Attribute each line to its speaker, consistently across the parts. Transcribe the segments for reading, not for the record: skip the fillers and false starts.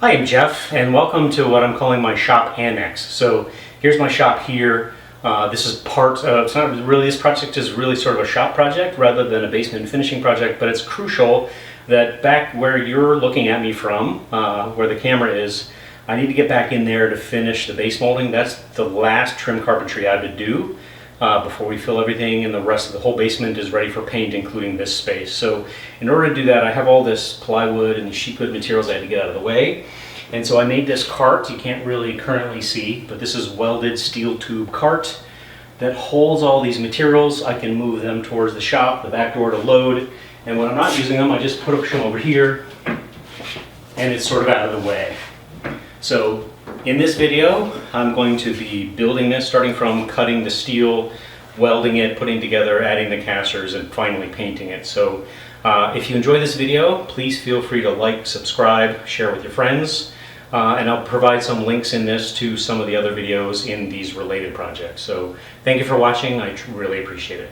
Speaker 1: Hi, I'm Jeff, and welcome to what I'm calling my shop annex. So here's my shop here. This is part of, it's not really, this project is really sort of a shop project rather than a basement finishing project, but it's crucial that back where you're looking at me from, where the camera is, I need to get back in there to finish the base molding. That's the last trim carpentry I have to do before we fill everything, and the rest of the whole basement is ready for paint, including this space. So in order to do that, I have all this plywood and sheepwood materials I had to get out of the way. And so I made this cart. You can't really currently see, but this is welded steel tube cart that holds all these materials. I can move them towards the shop, the back door to load. And when I'm not using them, I just push them over here and it's sort of out of the way. So in this video, I'm going to be building this, starting from cutting the steel, welding it, putting together, adding the casters, and finally painting it. So if you enjoy this video, please feel free to like, subscribe, share with your friends, and I'll provide some links in this to some of the other videos in these related projects. So thank you for watching. I really appreciate it.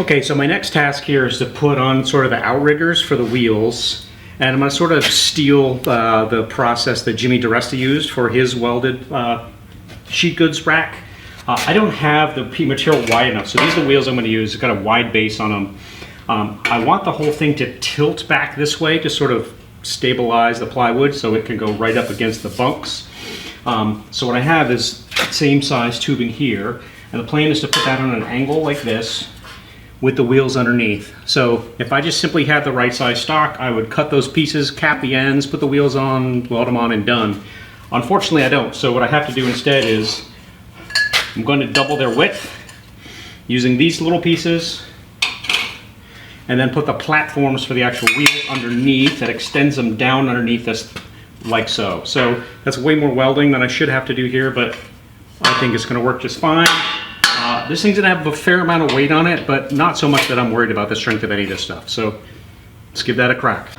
Speaker 1: Okay, so my next task here is to put on sort of the outriggers for the wheels. And I'm going to sort of steal the process that Jimmy DiResta used for his welded sheet goods rack. I don't have the material wide enough, so these are the wheels I'm going to use. It's got a wide base on them. I want the whole thing to tilt back this way to sort of stabilize the plywood so it can go right up against the bunks. So what I have is same size tubing here, and the plan is to put that on an angle like this with the wheels underneath. So if I just simply had the right size stock, I would cut those pieces, cap the ends, put the wheels on, weld them on, and done. Unfortunately, I don't. So what I have to do instead is I'm going to double their width using these little pieces, and then put the platforms for the actual wheels underneath that extends them down underneath this like so. So that's way more welding than I should have to do here, but I think it's going to work just fine. This thing's going to have a fair amount of weight on it, but not so much that I'm worried about the strength of any of this stuff. So let's give that a crack.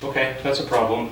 Speaker 1: Okay, that's a problem.